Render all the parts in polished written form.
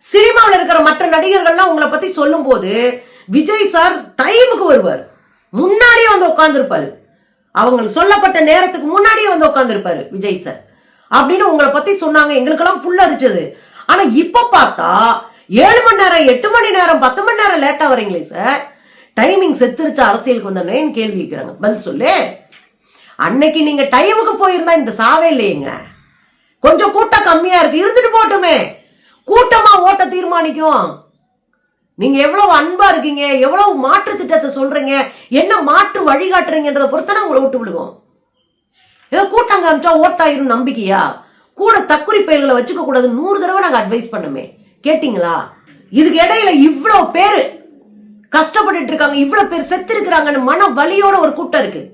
சினிமாவில் இருக்கிற மற்ற நடிகர்கள்லாம் உங்களை பத்தி சொல்லும் போது விஜய் சார் டைமுக்கு வருவார், முன்னாடியே வந்து உட்கார்ந்து இருப்பாரு, அவங்களுக்கு சொல்லப்பட்ட நேரத்துக்கு முன்னாடியே வந்து உட்கார்ந்து இருப்பாரு விஜய் சார் அப்படின்னு உங்களை பத்தி சொன்னாங்க. எங்களுக்கெல்லாம் புல் அரிச்சது. ஆனா இப்ப பார்த்தா 7 மணி நேரம் 8 மணி நேரம் 10 மணி நேரம் லேட்டா வரீங்களே சார், டைமிங் செத்துருச்சு அரசியலுக்கு வந்தேன்னு கேள்வி கேட்கிறாங்க. பதில் சொல்லு. அன்னைக்கு நீங்க டைமுக்கு போயிருந்தா இந்த சாவே இல்லையங்க. கொஞ்சம் கூட்டம் கம்மியா இருக்கு, இருந்துட்டு போட்டுமே, கூட்டமா ஓட்ட தீர்மானிக்கும். நீங்க எவ்வளவு அன்பா இருக்கீங்க, எவ்வளவு மாற்று திட்டத்தை சொல்றீங்க, என்ன மாற்று வழிகாட்டுறீங்கன்றத பொறுத்தன உங்களை விட்டு விடுவோம். ஏதோ கூட்டம் காமிச்சா ஓட்டாயிரும் நம்பிக்கையா? கூட தக்குறி பயிர்களை வச்சுக்க கூடாது 100 தடவை நாங்க அட்வைஸ் பண்ணுமே, கேட்டீங்களா? இதுக்கு இடையில இவ்வளவு பேரு கஷ்டப்பட்டு இருக்காங்க, இவ்வளவு பேர் செத்து இருக்கிறாங்கன்னு மன வலியோட ஒரு கூட்டம் இருக்கு.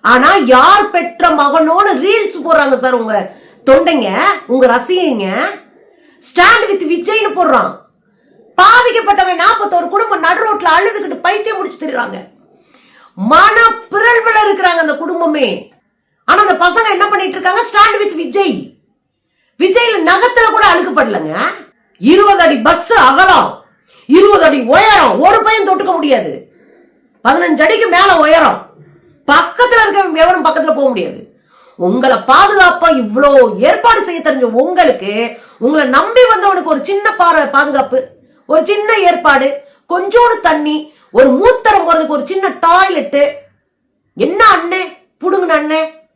ஆனா யார் பெற்ற மகனோன்னு ரீல்ஸ் போடுறாங்க சார் உங்க தொண்டைங்க, உங்க ரசிகங்க. ஸ்டாண்ட் வித் விஜய்னு போடுறான். பாதிக்கப்பட்டவன் 41 குடும்பம் நடு ரோட்ல அழுதுகிட்டு பைத்தியம் முடிச்சு திரிறாங்க. மன பிறழ்வுல இருக்கிறாங்க அந்த குடும்பமே. ஆனா அந்த பசங்க என்ன பண்ணிட்டு இருக்காங்க? Stand with Vijay. விஜய்ல நகத்துல கூட அழுக்கப்படலங்க. 20 அடி பஸ் அகலம், 20 அடி உயரம், ஒரு பையன் தொட்டுக்க முடியாது. 15 அடிக்கு மேல உயரம், பக்கத்துல இருக்க எவனும் பக்கத்துல போக முடியாது. உங்களை பாதுகாப்பா இவ்வளோ ஏற்பாடு செய்ய தெரிஞ்ச உங்களுக்கு, உங்களை நம்பி வந்தவனுக்கு ஒரு சின்ன பாதுகாப்பு, ஒரு சின்ன ஏற்பாடு, கொஞ்சோடு தண்ணி, ஒரு மூத்தரம் போறதுக்கு ஒரு சின்ன டாய்லெட், என்ன அண்ணே புடுங்கின அண்ணே